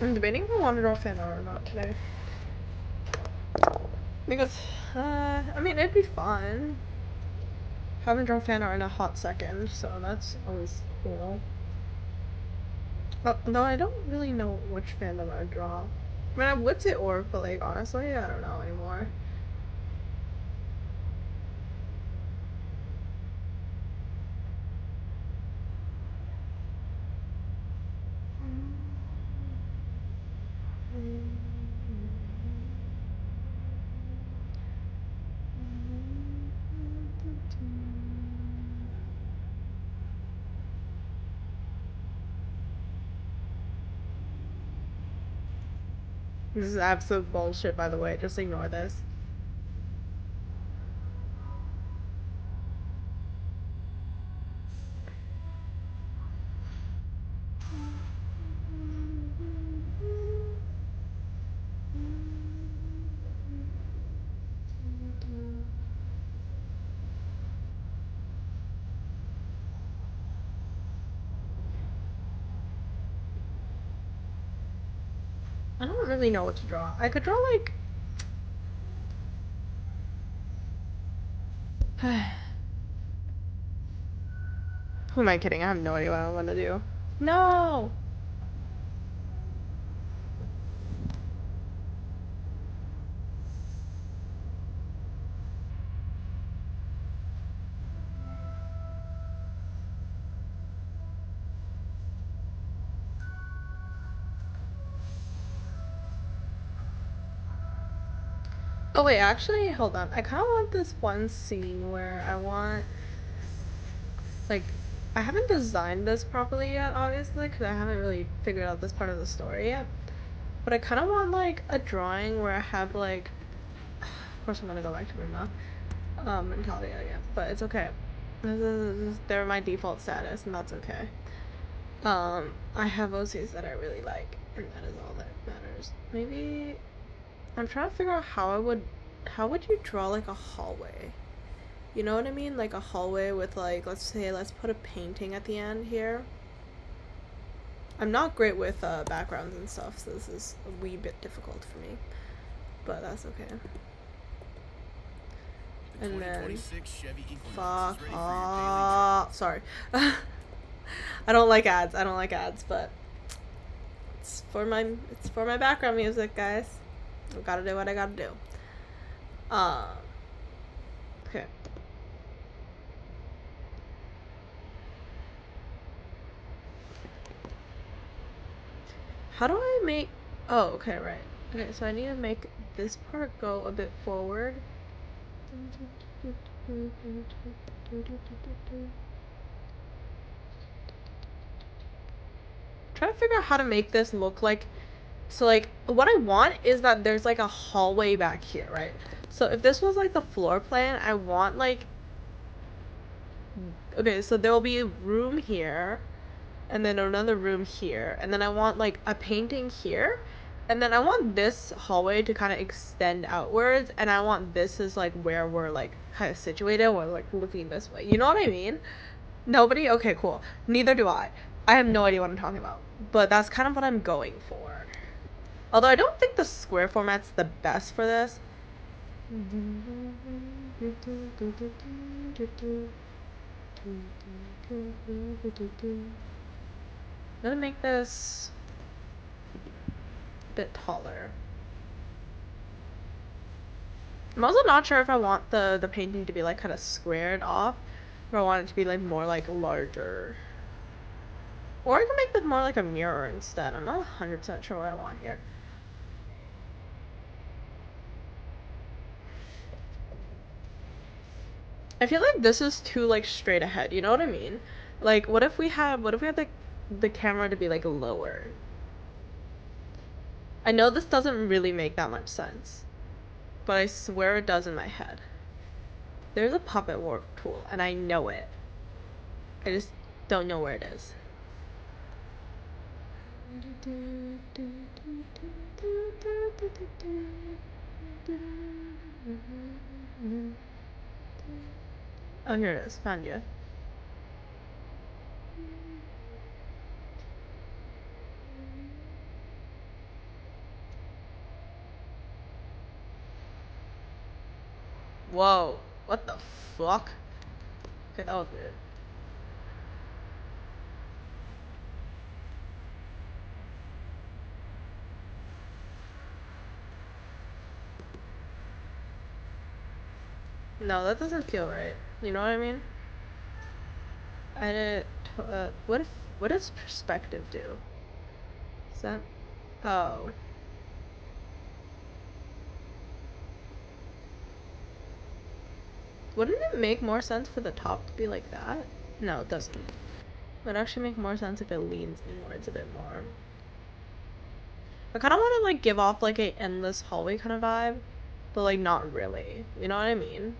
I'm debating if I want to draw fan art or not today. Because, I mean, it'd be fun. Haven't drawn fan art in a hot second, so that's always cool. No, I don't really know which fandom I'd draw. I mean, I would say Orc, but like, honestly, I don't know anymore. This is absolute bullshit, by the way. Just ignore this. I don't really know what to draw. I could draw like... Who am I kidding? I have no idea what I want to do. No! Oh wait, actually, hold on. I kind of want this one scene where I want... Like, I haven't designed this properly yet, obviously, because I haven't really figured out this part of the story yet. But I kind of want, like, a drawing where I have, like... Of course I'm gonna go back to Rima. And Talia again. But it's okay. They're my default status, and that's okay. I have OCs that I really like, and that is all that matters. Maybe... I'm trying to figure out how would you draw, like, a hallway? You know what I mean? Like a hallway with, like, let's put a painting at the end here. I'm not great with backgrounds and stuff, so this is a wee bit difficult for me. But that's okay. And then... Fuck off. Sorry. I don't like ads. I don't like ads, but... It's for my background music, guys. I gotta do what I gotta do. Okay. How do I make... Oh, okay, right. Okay, so I need to make this part go a bit forward. Trying to figure out how to make this look like... So, like, what I want is that there's, like, a hallway back here, right? So if this was, like, the floor plan, I want, like... Okay, so there will be a room here, and then another room here, and then I want, like, a painting here, and then I want this hallway to kind of extend outwards, and I want this is, like, where we're, like, kind of situated, we're, like, looking this way. You know what I mean? Nobody? Okay, cool. Neither do I. I have no idea what I'm talking about, but that's kind of what I'm going for. Although I don't think the square format's the best for this. I'm gonna make this a bit taller. I'm also not sure if I want the painting to be, like, kind of squared off, or I want it to be, like, more, like, larger. Or I can make this more like a mirror instead. I'm not 100% sure what I want here. I feel like this is too, like, straight ahead, you know what I mean? Like, what if we had the camera to be, like, lower? I know this doesn't really make that much sense, but I swear it does in my head. There's a puppet warp tool, and I know it. I just don't know where it is. Oh, here it is. Found you. Whoa. What the fuck? Okay, that was weird. No, that doesn't feel right. You know what I mean? Edit. What does perspective do? Is that? Oh. Wouldn't it make more sense for the top to be like that? No, it doesn't. It would actually make more sense if it leans inwards a bit more. I kind of want to like give off like a endless hallway kind of vibe, but like not really. You know what I mean?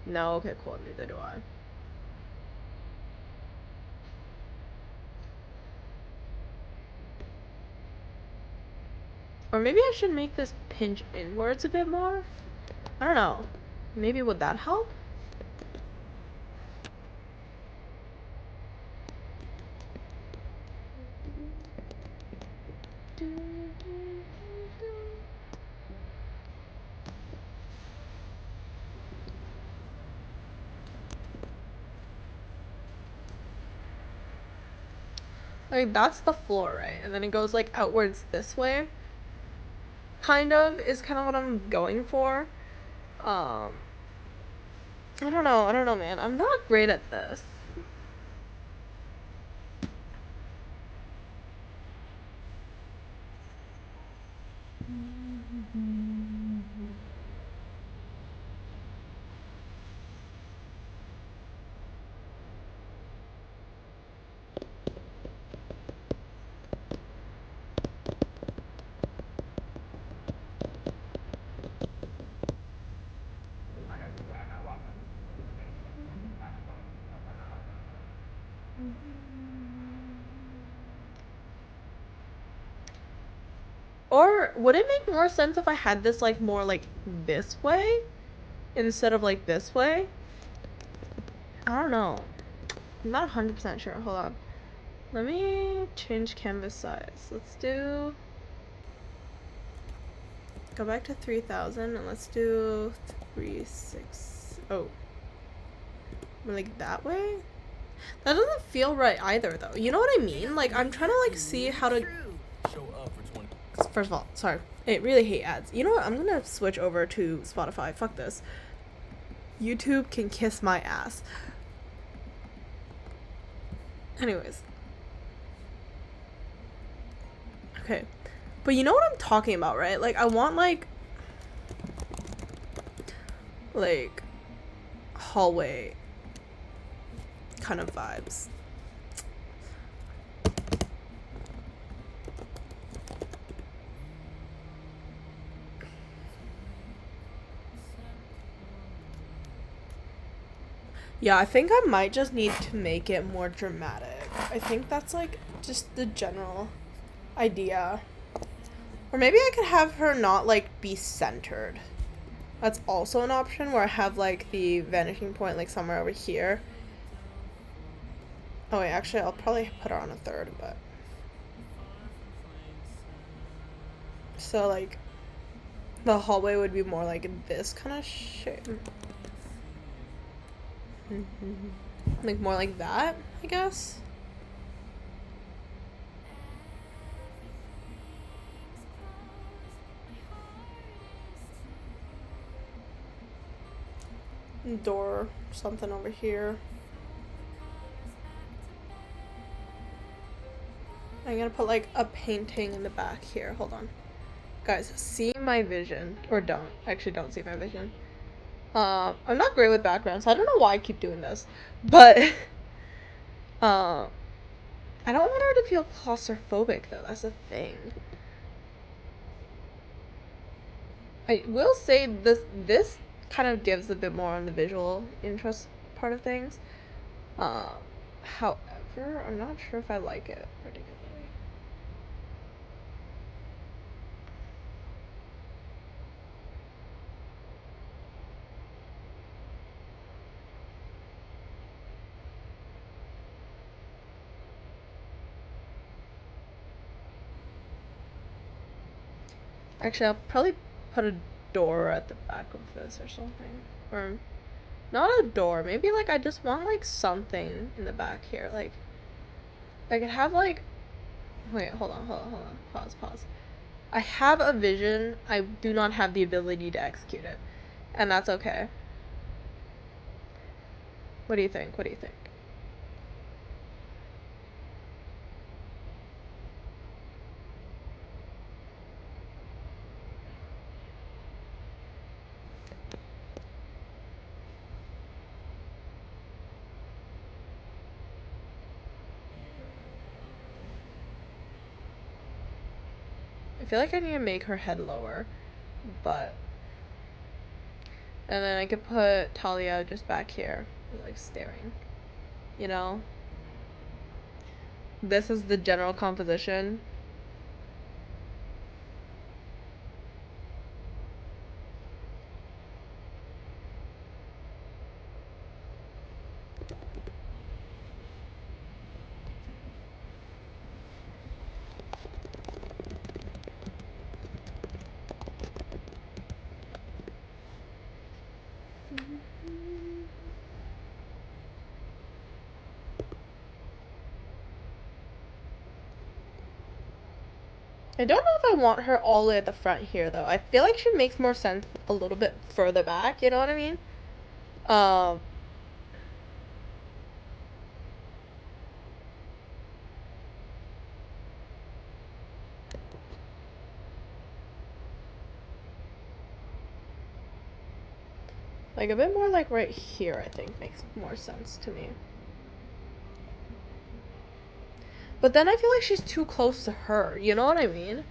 No, okay, cool. Neither do I. Or maybe I should make this pinch inwards a bit more? I don't know. Maybe would that help? Like that's the floor, right? And then it goes like outwards this way. Kind of is kind of what I'm going for. Um I don't know, man. I'm not great at this. Or would it make more sense if I had this like more like this way instead of like this way? I don't know. I'm not 100% sure. Hold on. Let me change canvas size. Let's do... Go back to 3000 and let's do 360. Oh. Like that way? That doesn't feel right either though. You know what I mean? Like I'm trying to like see how to... First of all, sorry. I really hate ads. You know what? I'm gonna switch over to Spotify. Fuck this. YouTube can kiss my ass. Anyways. Okay. But you know what I'm talking about, right? Like, I want, like, hallway kind of vibes. Yeah, I think I might just need to make it more dramatic. I think that's, like, just the general idea. Or maybe I could have her not, like, be centered. That's also an option where I have, like, the vanishing point, like, somewhere over here. Oh, wait, actually, I'll probably put her on a third, but... So, like, the hallway would be more like this kind of shape. Like, more like that, I guess? Door, something over here. I'm gonna put, like, a painting in the back here. Hold on. Guys, see my vision. Or don't. Actually, don't see my vision. I'm not great with backgrounds, so I don't know why I keep doing this. But, I don't want her to feel claustrophobic, though. That's the thing. I will say this kind of gives a bit more on the visual interest part of things. However, I'm not sure if I like it particularly. Actually, I'll probably put a door at the back of this or something. Or not a door. Maybe like I just want like something in the back here. Like I could have like, wait, hold on. Pause. I have a vision. I do not have the ability to execute it. And that's okay. What do you think? I feel like I need to make her head lower, but... And then I could put Talia just back here, like staring, you know? This is the general composition. I don't know if I want her all the way at the front here, though. I feel like she makes more sense a little bit further back, you know what I mean? Like a bit more like right here, I think makes more sense to me. But then I feel like she's too close to her, you know what I mean?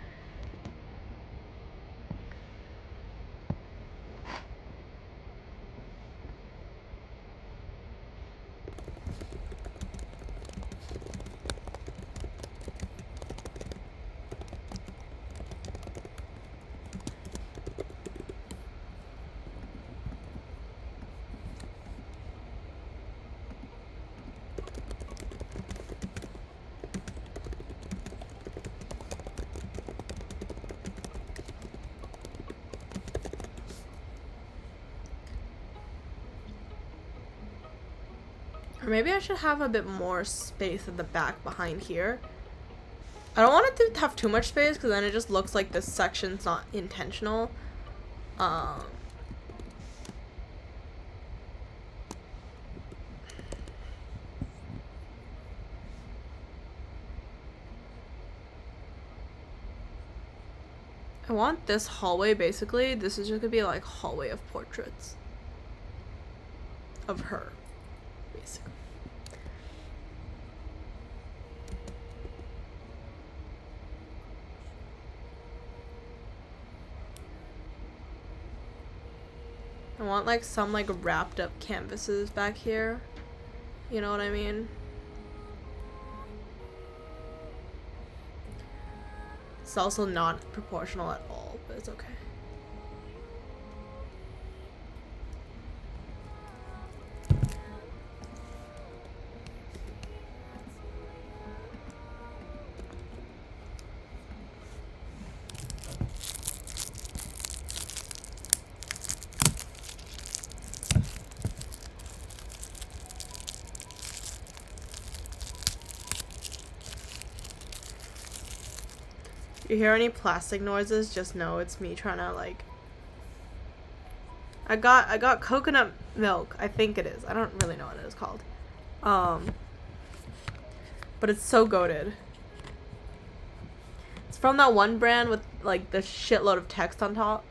Or maybe I should have a bit more space at the back behind here. I don't want it to have too much space because then it just looks like this section's not intentional. I want this hallway, basically. This is just gonna be like hallway of portraits of her, basically. I want like some like wrapped up canvases back here. You know what I mean? It's also not proportional at all, but it's okay. You hear any plastic noises, just know it's me trying to like... I got coconut milk, I think it is. I don't really know what it is called. But it's so goated. It's from that one brand with like the shitload of text on top.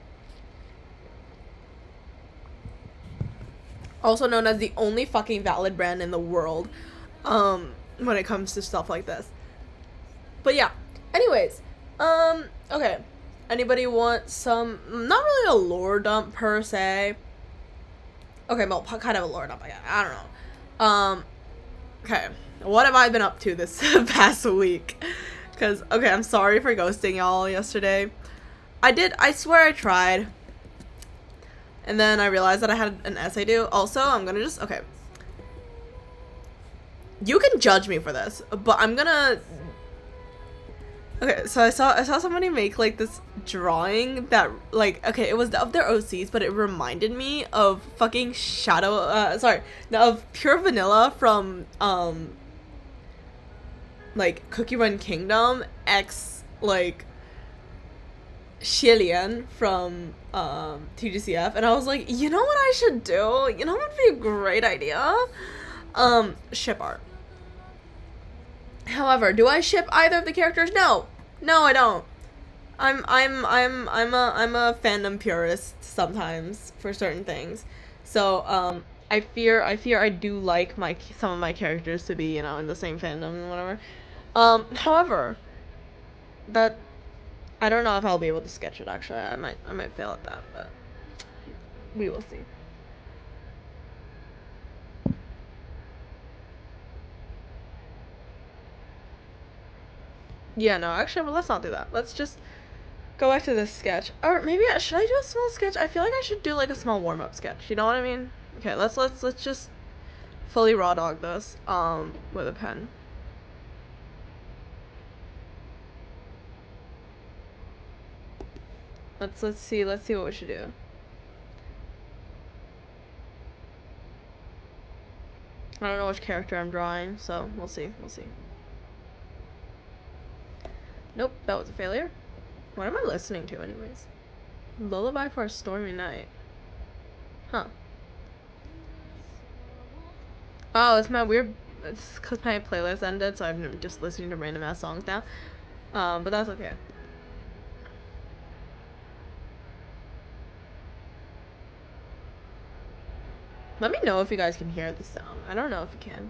Also known as the only fucking valid brand in the world when it comes to stuff like this. But yeah, anyways, okay. Anybody want some, not really a lore dump per se. Okay, well, kind of a lore dump, I don't know. Okay, what have I been up to this past week? Because, okay, I'm sorry for ghosting y'all yesterday. I swear I tried. And then I realized that I had an essay due. Also, I'm gonna just, okay. You can judge me for this, but I'm gonna Okay, so I saw somebody make like this drawing that like okay, it was of their OCs, but it reminded me of fucking Shadow sorry, no, of Pure Vanilla from like Cookie Run Kingdom X like Shilian from TGCF, and I was like, you know what I should do? You know what would be a great idea? Ship art. However, do I ship either of the characters? No. No, I don't. I'm a fandom purist sometimes for certain things. So, I fear I do like my some of my characters to be, you know, in the same fandom and whatever. However, that I don't know if I'll be able to sketch it actually. I might fail at that, but we will see. Yeah, no, actually, well, let's not do that. Let's just go back to this sketch. Or maybe should I do a small sketch? I feel like I should do like a small warm up sketch. You know what I mean? Okay, let's just fully raw dog this with a pen. Let's see what we should do. I don't know which character I'm drawing, so we'll see. Nope, that was a failure. What am I listening to anyways? Lullaby for a Stormy Night. Huh. Oh, it's my weird. It's because my playlist ended, so I'm just listening to random ass songs now. But that's okay. Let me know if you guys can hear the sound. I don't know if you can.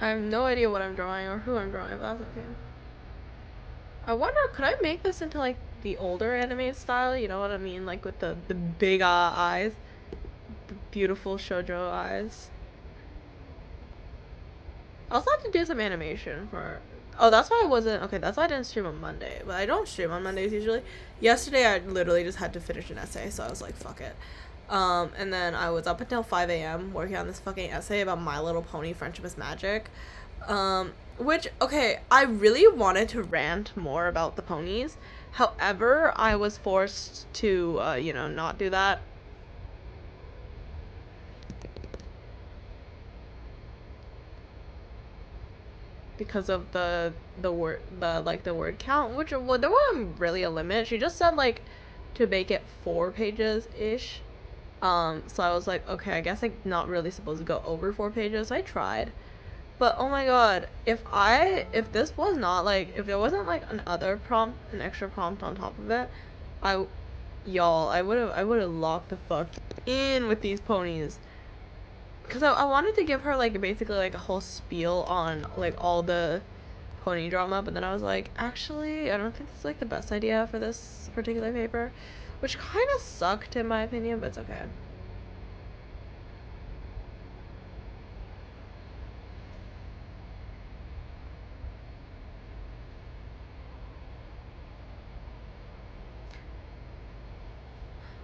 I have no idea what I'm drawing or who I'm drawing, but that's okay. I wonder, could I make this into like the older anime style? You know what I mean? Like with the big eyes, the beautiful shoujo eyes. I also have to do some animation for. Oh, that's why I wasn't. Okay, that's why I didn't stream on Monday. But I don't stream on Mondays usually. Yesterday, I literally just had to finish an essay, so I was like, fuck it. And then I was up until 5 a.m. working on this fucking essay about My Little Pony Friendship is Magic. Which, okay, I really wanted to rant more about the ponies. However, I was forced to, not do that because of the word count, which well, there wasn't really a limit. She just said like to make it 4 pages ish. So I was like, okay, I guess I'm not really supposed to go over 4 pages. So I tried, but oh my god, if this was not like if there wasn't like an extra prompt on top of it, I y'all, I would have locked the fuck in with these ponies. Cause I wanted to give her like basically like a whole spiel on like all the pony drama, but then I was like, actually, I don't think this is like the best idea for this particular paper, which kind of sucked in my opinion, but it's okay.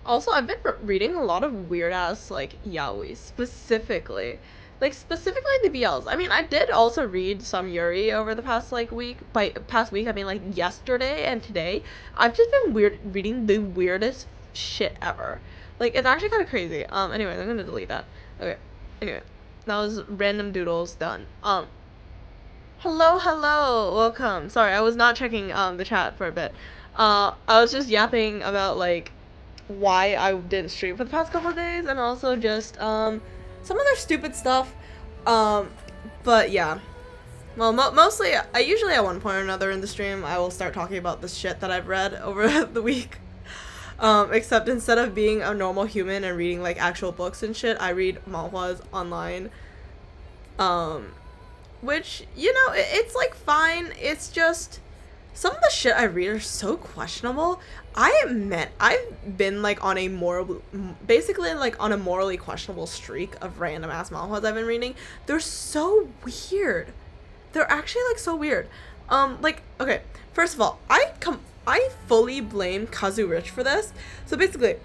Also, I've been reading a lot of weird ass like yaoi specifically the BLs. I mean, I did also read some Yuri over the past like week. By past week, I mean like yesterday and today. I've just been reading the weirdest shit ever. Like it's actually kind of crazy. Anyway, I'm gonna delete that. Okay. Anyway, that was random doodles done. Hello, welcome. Sorry, I was not checking the chat for a bit. I was just yapping about like why I didn't stream for the past couple of days, and also just some other stupid stuff. Um, but yeah. Well, mostly, I usually at one point or another in the stream, I will start talking about the shit that I've read over the week. Except instead of being a normal human and reading like actual books and shit, I read manhwas online. Um, which it's like fine. It's just some of the shit I read are so questionable. I admit I've been like on a basically like on a morally questionable streak of random ass manhwas I've been reading. They're so weird. they're actually like so weird. Like, okay, first of all, I fully blame Kazu Rich for this. So basically,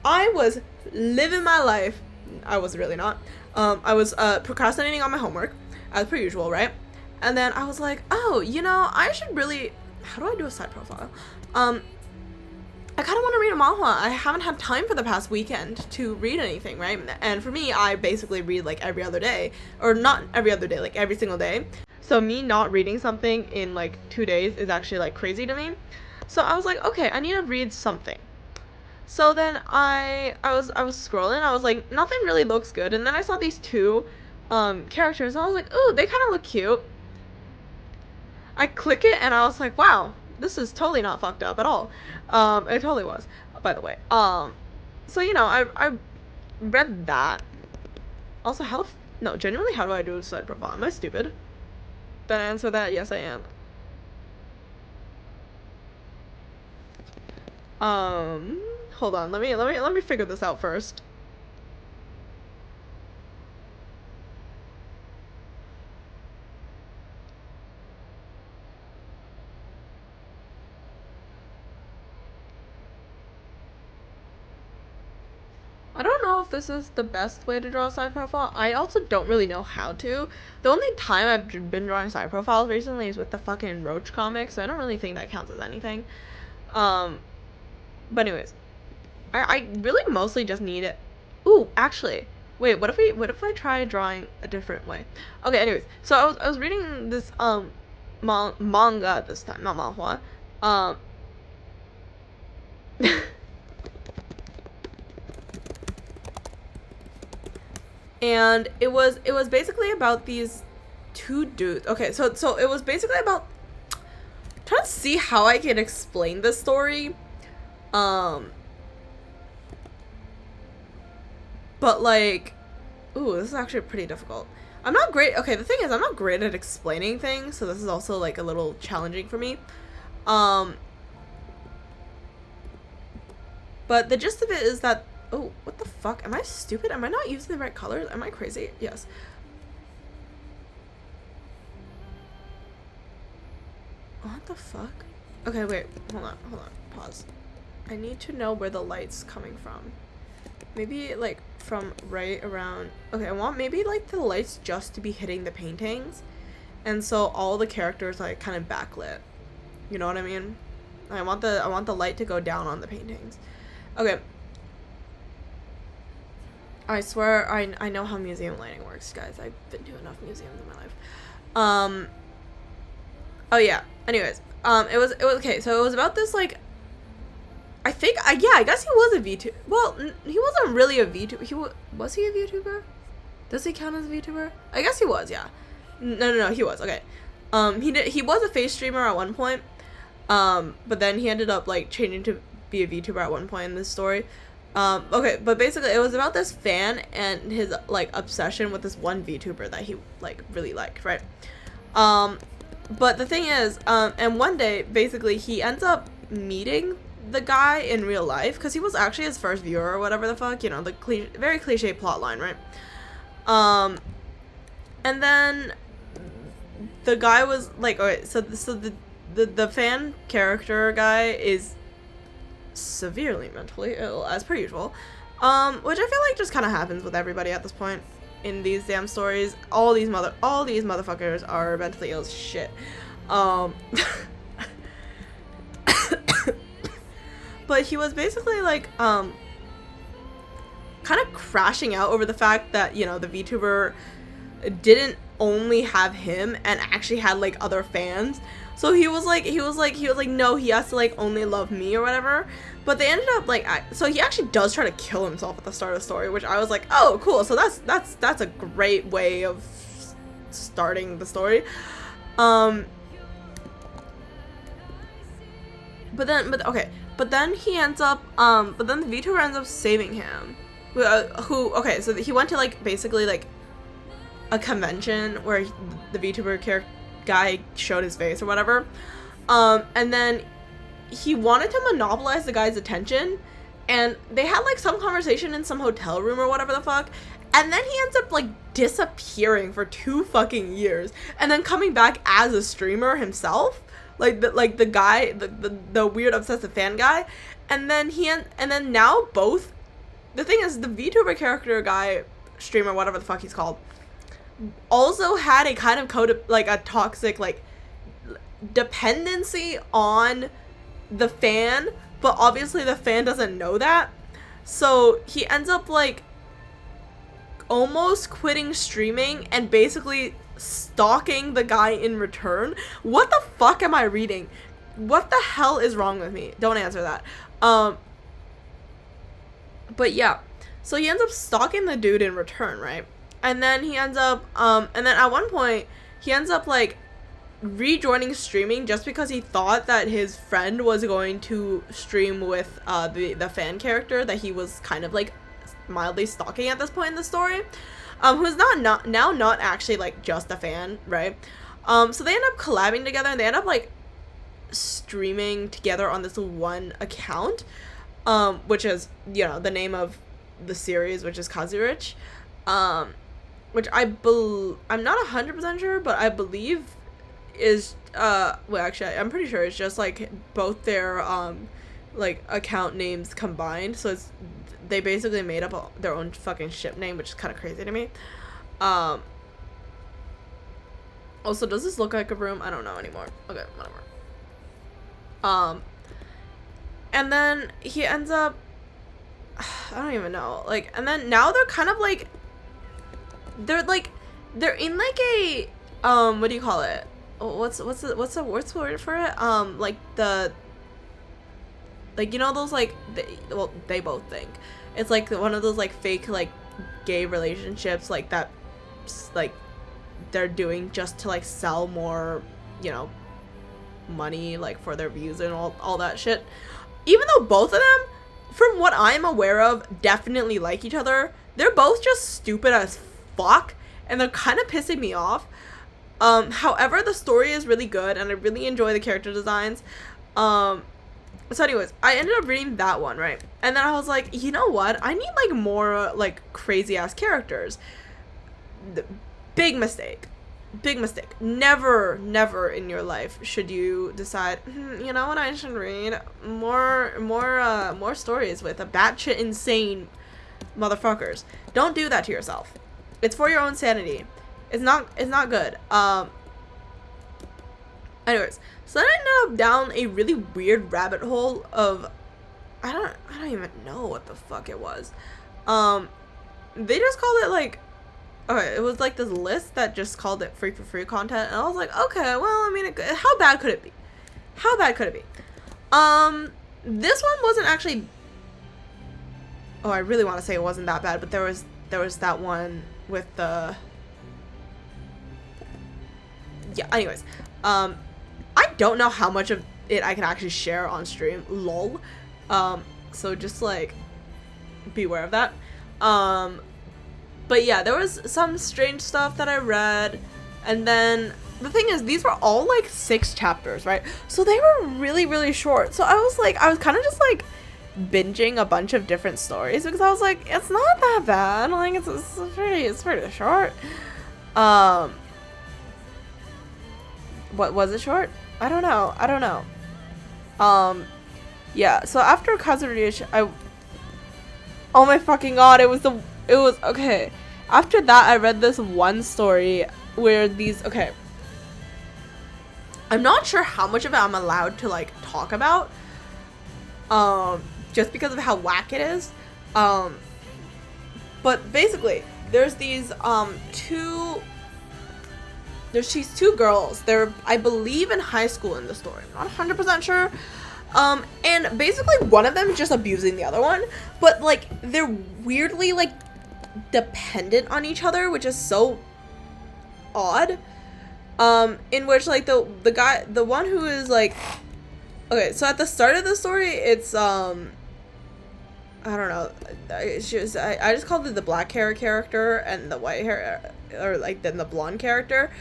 I was living my life. I was really not. I was procrastinating on my homework as per usual, right? And then I was like, oh, you know, I should really. How do I do a side profile? I kind of want to read a manhwa. I haven't had time for the past weekend to read anything, right? And for me, I basically read like every other day, or not every other day, like every single day. So me not reading something in like 2 days is actually like crazy to me. So I was like, okay, I need to read something. So then I was scrolling. I was like, nothing really looks good. And then I saw these two characters. And I was like, ooh, they kind of look cute. I click it and I was like, wow, this is totally not fucked up at all. It totally was, by the way. So you know, I read that. Also, no, genuinely, how do I do a side profile? Am I stupid? Then answer that, yes I am. Hold on, let me figure this out first. I don't know if this is the best way to draw a side profile. I also don't really know how to. The only time I've been drawing side profiles recently is with the fucking Roach comics, so I don't really think that counts as anything. But anyways, I really mostly just need it. Ooh, actually, wait, what if I try drawing a different way? Okay, anyways, so I was reading this manga this time, not manhwa. Um and it was basically about these two dudes. Okay, so it was basically about trying to see how I can explain this story. But like, ooh, this is actually pretty difficult. I'm not great. Okay, the thing is, I'm not great at explaining things, so this is also like a little challenging for me. But the gist of it is that, oh, what the fuck? Am I stupid? Am I not using the right colors? Am I crazy? Yes. What the fuck? Okay, wait. Hold on. Pause. I need to know where the light's coming from. Maybe, like, from right around... Okay, I want maybe, like, the lights just to be hitting the paintings. And so all the characters are, like, kind of backlit. You know what I mean? I want the light to go down on the paintings. Okay. I swear I know how museum lighting works, guys. I've been to enough museums in my life. Oh yeah. Anyways, it was okay. So it was about this like. I think yeah. I guess he was a VTuber. Well, he wasn't really a VTuber. Was he a VTuber? Does he count as a VTuber? I guess he was. Yeah. No. He was. Okay. He was a face streamer at one point. But then he ended up like changing to be a VTuber at one point in this story. Okay, but basically it was about this fan and his like obsession with this one VTuber that he like really liked, right? But the thing is, and one day basically he ends up meeting the guy in real life because he was actually his first viewer or whatever the fuck, you know, the very cliche plot line, right? And then the guy was like, okay, so the fan character guy is severely mentally ill as per usual, which I feel like just kind of happens with everybody at this point in these damn stories. All these motherfuckers are mentally ill as shit. But he was basically like kind of crashing out over the fact that, you know, the VTuber didn't only have him and actually had like other fans. So he was like, no, he has to like only love me or whatever. But they ended up like, so he actually does try to kill himself at the start of the story, which I was like, oh, cool. So that's a great way of starting the story. But then he ends up, but then the VTuber ends up saving him. Okay, so he went to like basically like a convention where the VTuber guy showed his face or whatever, and then he wanted to monopolize the guy's attention, and they had like some conversation in some hotel room or whatever the fuck, And then he ends up like disappearing for 2 fucking years, and then coming back as a streamer himself, like the guy, the weird obsessive fan guy. And then and then now both, the thing is, the VTuber character guy, streamer, whatever the fuck he's called, also had a kind of like a toxic like dependency on the fan, but obviously the fan doesn't know that. So he ends up like almost quitting streaming and basically stalking the guy in return. What the fuck am I reading? What the hell is wrong with me? Don't answer that. But yeah, so he ends up stalking the dude in return, right? And then he ends up and then at one point he ends up like rejoining streaming just because he thought that his friend was going to stream with the fan character that he was kind of like mildly stalking at this point in the story, who's not actually like just a fan, right? So they end up collabing together, and they end up like streaming together on this one account, which is, you know, the name of the series, which is Kazurich, which I'm not 100% sure, but I believe is well, actually I'm pretty sure it's just like both their like account names combined, so it's, they basically made up their own fucking ship name, which is kind of crazy to me. Also, does this look like a room? I don't know anymore. Okay, whatever. And then he ends up, I don't even know, like, and then now they're kind of like, they're in like a what do you call it? What's the word for it? Like the, like, you know, those like, they both think it's like one of those like fake like gay relationships, like that, like they're doing just to like sell more, you know, money, like for their views and all that shit. Even though both of them, from what I'm aware of, definitely like each other, they're both just stupid as fuck, and they're kind of pissing me off. However, the story is really good, and I really enjoy the character designs. So anyways, I ended up reading that one, right? And then I was like, you know what? I need like more like crazy ass characters. Big mistake. Big mistake. Never in your life should you decide, you know what, I should read more stories with a batshit insane motherfuckers. Don't do that to yourself. It's for your own sanity. It's not good. Anyways, so then I ended up down a really weird rabbit hole of, I don't even know what the fuck it was. They just called it like, okay, it was like this list that just called it free for free content, and I was like, okay, well, I mean, how bad could it be? How bad could it be? This one wasn't actually, oh, I really want to say it wasn't that bad, but there was that one with the, yeah, anyways, I don't know how much of it I can actually share on stream, lol, so just like beware of that. But yeah, there was some strange stuff that I read, and then the thing is, these were all like 6 chapters, right? So they were really short. So I was kind of just like binging a bunch of different stories because I was like, it's not that bad. Like it's pretty short. What was it short? I don't know. Yeah. So after Kazurish, oh my fucking god, it was okay. After that, I read this one story where okay, I'm not sure how much of it I'm allowed to like talk about, just because of how whack it is. But basically, there's these these 2 girls. They're, I believe, in high school in the story. I'm not 100% sure. And basically one of them is just abusing the other one, but like they're weirdly like dependent on each other, which is so odd. In which like the one who is like, okay, so at the start of the story, it's I don't know, I just called it the black hair character and the white hair, or like then the blonde character.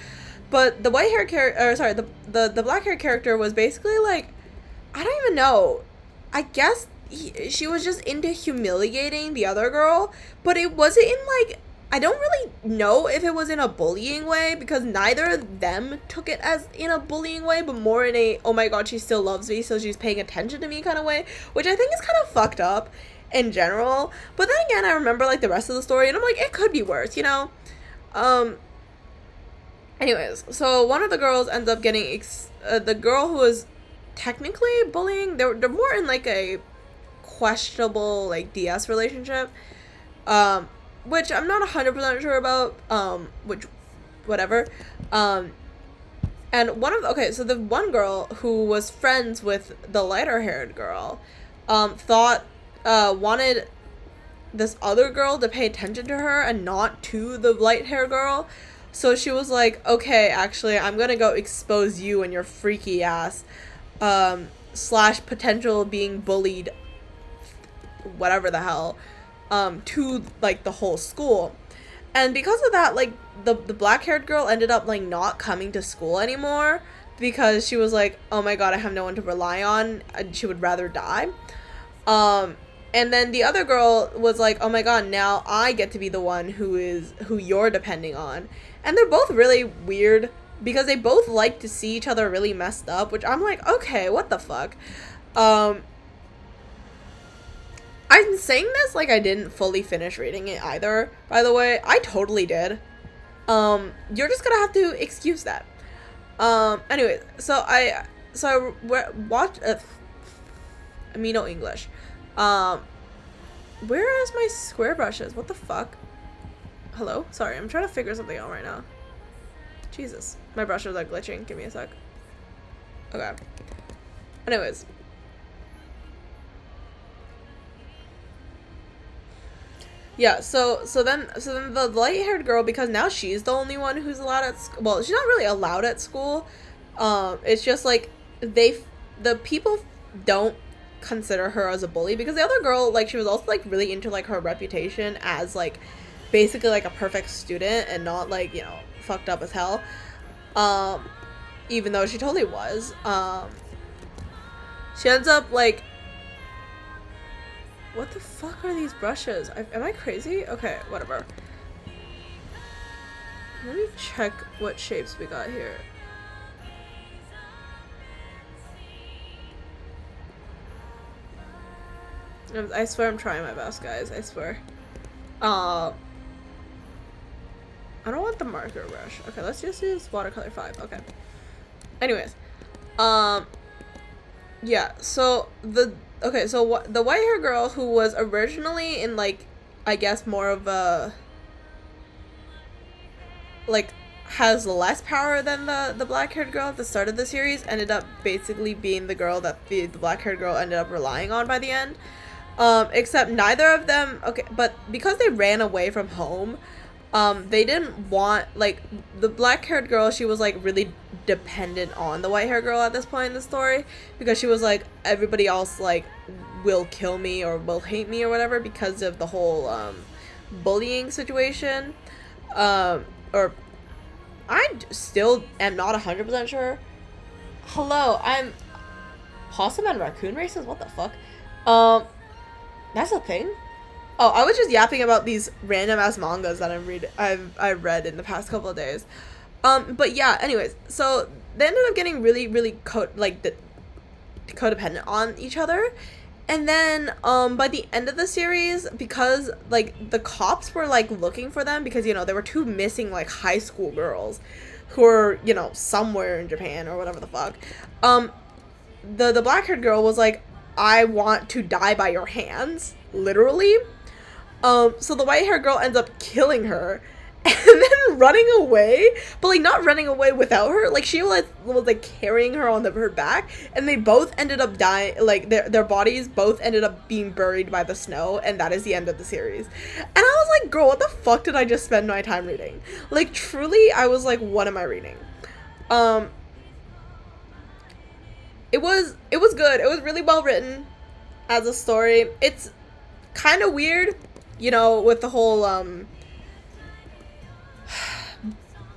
But the white hair character, or sorry, the black hair character was basically like, I don't even know. I guess she was just into humiliating the other girl, but it wasn't in like I don't really know if it was in a bullying way, because neither of them took it as in a bullying way, but more in a, oh my god, she still loves me, so she's paying attention to me kind of way, which I think is kind of fucked up in general. But then again, I remember like the rest of the story, and I'm like, it could be worse, you know? Um, Anyways, so one of the girls ends up getting the girl who was technically bullying. They're more in like a questionable like DS relationship, which I'm not 100% sure about. Which, whatever. And so the one girl who was friends with the lighter haired girl, wanted this other girl to pay attention to her and not to the light hair girl. So she was like, okay, actually, I'm gonna go expose you and your freaky ass, slash potential being bullied, whatever the hell, to, like, the whole school. And because of that, like, the black-haired girl ended up, like, not coming to school anymore because she was like, oh my god, I have no one to rely on, and she would rather die. And then the other girl was like, oh my god, now I get to be the one who you're depending on. And they're both really weird because they both like to see each other really messed up, which I'm like, okay, what the fuck? I'm saying this like I didn't fully finish reading it either, by the way. I totally did. You're just gonna have to excuse that. Anyway, so I watched, no English. Where is my square brushes? What the fuck? Hello? Sorry, I'm trying to figure something out right now. Jesus. My brushes are glitching. Give me a sec. Okay. Anyways. Yeah, so then the light-haired girl, because now she's the only one who's allowed at school. Well, she's not really allowed at school. It's just like the people don't consider her as a bully, because the other girl, like, she was also like really into like her reputation as like basically like a perfect student and not like, you know, fucked up as hell, even though she totally was. She ends up like, what the fuck are these brushes? Am I crazy? Okay, whatever. Let me check what shapes we got here. I swear I'm trying my best, guys. I swear. I don't want the marker brush. Okay, let's just use watercolor 5. Okay. Anyways. Yeah, so the white hair girl, who was originally in like, I guess more of a, like, has less power than the black haired girl at the start of the series, ended up basically being the girl that the black haired girl ended up relying on by the end. Except neither of them, okay, but because they ran away from home, they didn't want, like, the black-haired girl, she was, like, really dependent on the white-haired girl at this point in the story, because she was, like, everybody else, like, will kill me or will hate me or whatever because of the whole, bullying situation. Or, I still am not 100% sure. Hello, I'm possum and raccoon races? What the fuck? That's a thing? Oh, I was just yapping about these random ass mangas that I've read in the past couple of days. But yeah, anyways, so they ended up getting really, really codependent on each other. And then, by the end of the series, because, like, the cops were, like, looking for them, because, you know, there were 2 missing, like, high school girls who were, you know, somewhere in Japan or whatever the fuck. The black-haired girl was like, I want to die by your hands, literally. So the white-haired girl ends up killing her and then running away, but, like, not running away without her. Like, she was like carrying her on her back, and they both ended up dying. Like, their bodies both ended up being buried by the snow, and that is the end of the series. And I was like, girl, what the fuck did I just spend my time reading? Like, truly, I was like, what am I reading? It was good. It was really well written as a story. It's kind of weird, you know, with the whole,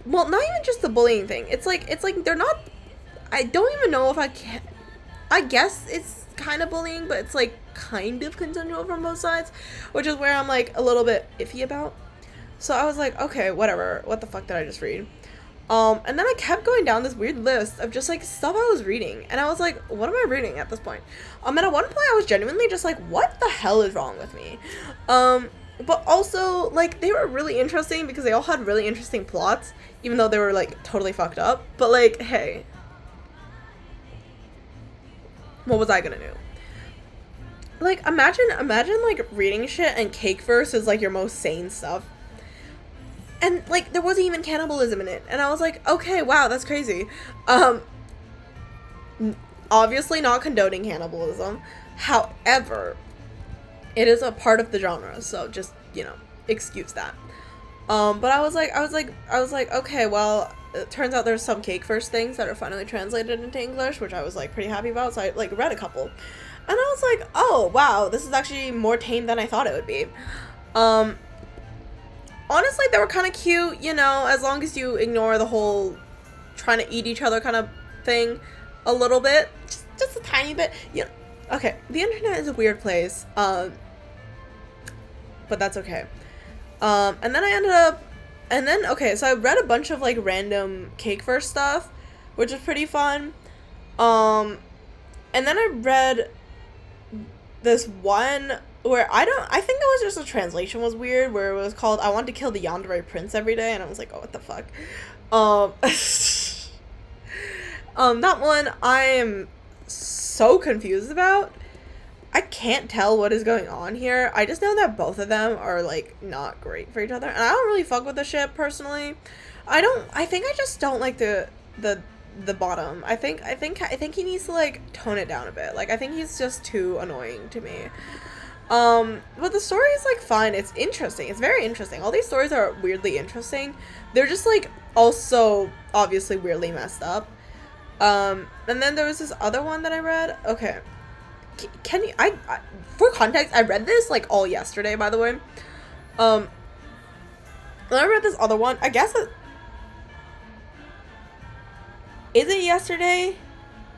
well, not even just the bullying thing. It's like they're not, I don't even know if I guess it's kind of bullying, but it's like kind of consensual from both sides, which is where I'm like a little bit iffy about. So I was like, okay, whatever. What the fuck did I just read? And then I kept going down this weird list of just like stuff I was reading, and I was like, what am I reading at this point? And at one point I was genuinely just like, what the hell is wrong with me? But also like they were really interesting because they all had really interesting plots, even though they were like totally fucked up. But like, hey, what was I gonna do? Like, imagine like reading shit and cake verse is like your most sane stuff. And like there wasn't even cannibalism in it. And I was like, okay, wow, that's crazy. Obviously not condoning cannibalism. However, it is a part of the genre, so just, excuse that. But I was like, okay, well, it turns out there's some cake verse things that are finally translated into English, which I was like pretty happy about. So I like read a couple, and I was like, oh wow, this is actually more tame than I thought it would be. Honestly, they were kind of cute, as long as you ignore the whole trying to eat each other kind of thing a little bit, just a tiny bit. Okay, the internet is a weird place, but that's okay. And then I ended up, okay, so I read a bunch of like random cake verse stuff, which was pretty fun. And then I read this one where I think it was just the translation was weird, where it was called I Want to Kill the Yandere Prince Every Day, and I was like, oh, what the fuck. That one I am so confused about. I can't tell what is going on here. I just know that both of them are like not great for each other, and I don't really fuck with the ship personally. I think I just don't like the bottom. I think he needs to like tone it down a bit. Like I think he's just too annoying to me. But the story is like fine. It's interesting. It's very interesting. All these stories are weirdly interesting. They're just like also obviously weirdly messed up. And then there was this other one that I read. Okay. Can you, I for context, I read this like all yesterday, by the way. Then I read this other one. I guess is it yesterday?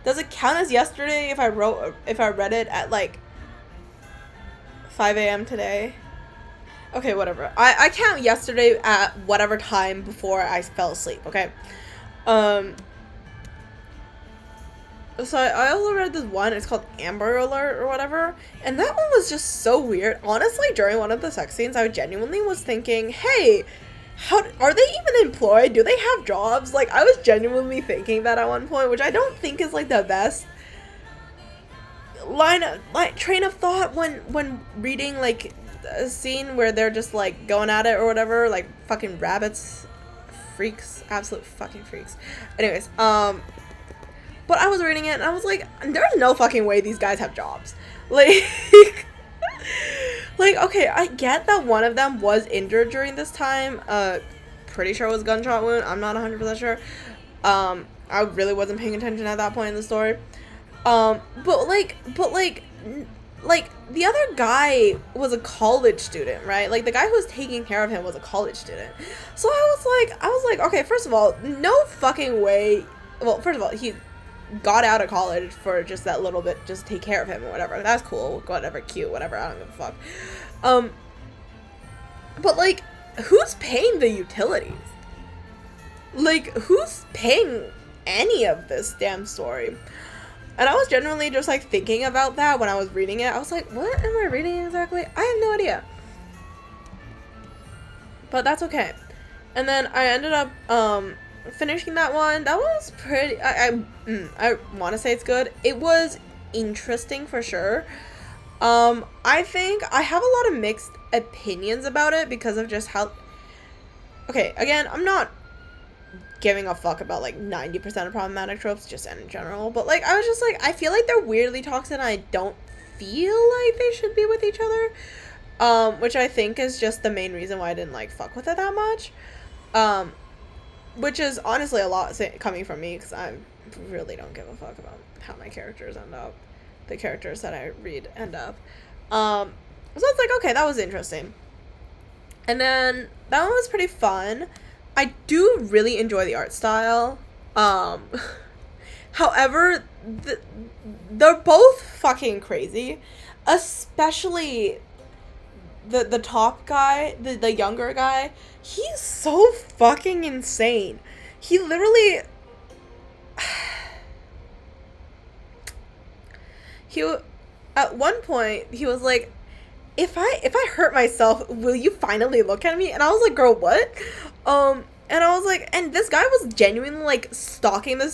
Does it count as yesterday if I read it at like 5 a.m. today? Okay, whatever. I count yesterday at whatever time before I fell asleep, okay? So I also read this one, it's called Amber Alert or whatever, and that one was just so weird. Honestly, during one of the sex scenes, I genuinely was thinking, hey, how are they even employed? Do they have jobs? Like, I was genuinely thinking that at one point, which I don't think is like the best train of thought when reading like a scene where they're just like going at it or whatever, like fucking rabbits, freaks, absolute fucking freaks. Anyways, but I was reading it and I was like, there's no fucking way these guys have jobs. Like, like, okay, I get that one of them was injured during this time. Pretty sure it was a gunshot wound. I'm not 100% sure. I really wasn't paying attention at that point in the story. But like, the other guy was a college student, right? Like, the guy who was taking care of him was a college student. So I was like, okay, first of all, no fucking way. Well, first of all, he got out of college for just that little bit, just take care of him or whatever. That's cool, whatever, cute, whatever, I don't give a fuck. But like, who's paying the utilities? Like, who's paying any of this damn story? And I was genuinely just like thinking about that when I was reading it. I was like, what am I reading exactly? I have no idea. But that's okay. And then I ended up finishing that one. That was pretty, I want to say it's good. It was interesting for sure. I think I have a lot of mixed opinions about it because of just how, okay, again, I'm not giving a fuck about like 90% of problematic tropes just in general, but like I was just like, I feel like they're weirdly toxic and I don't feel like they should be with each other, which I think is just the main reason why I didn't like fuck with it that much. Which is honestly a lot coming from me because I really don't give a fuck about how my characters end up, the characters that I read end up. So it's like, okay, that was interesting. And then that one was pretty fun. I do really enjoy the art style. However, they're both fucking crazy, especially the top guy, the younger guy, he's so fucking insane. He literally he at one point he was like, if I hurt myself, will you finally look at me? And I was like, girl, what? And I was like, and this guy was genuinely like stalking the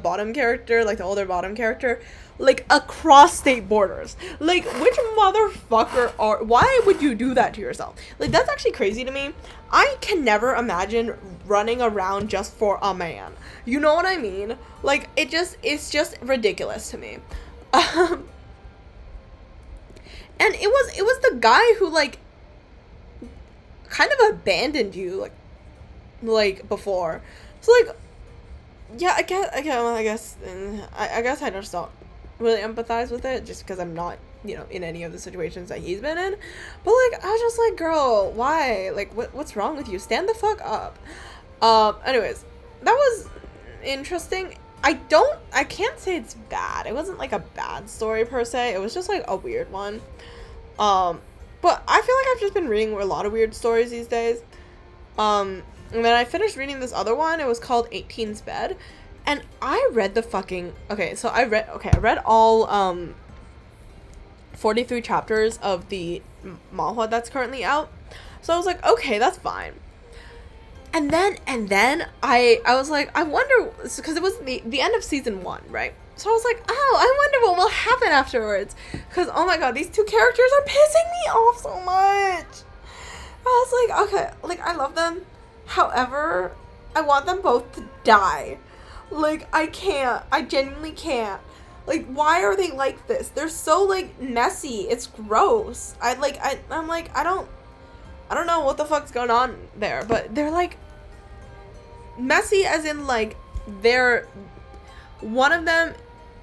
bottom character, like the older bottom character, like across state borders. Like, which motherfucker why would you do that to yourself? Like, that's actually crazy to me. I can never imagine running around just for a man. You know what I mean? Like, it's just ridiculous to me. And it was the guy who like kind of abandoned you like before. So like, yeah, I guess I just don't really empathize with it just because I'm not, in any of the situations that he's been in. But like, I was just like, girl, why? Like, what's wrong with you? Stand the fuck up. Anyways, that was interesting. I can't say it's bad. It wasn't like a bad story per se. It was just like a weird one. But I feel like I've just been reading a lot of weird stories these days. And then I finished reading this other one. It was called 18's Bed. And I read the fucking... I read all, 43 chapters of the manhwa that's currently out. So I was like, okay, that's fine. And then I was like, I wonder... Because it was the end of season 1, right? So I was like, oh, I wonder what will happen afterwards. Because, oh my god, these two characters are pissing me off so much. I was like, okay, like, I love them. However, I want them both to die. Like, I can't. I genuinely can't. Like, why are they like this? They're so, like, messy. It's gross. I'm like, I don't know what the fuck's going on there. But they're, like, messy as in, like, they're... One of them...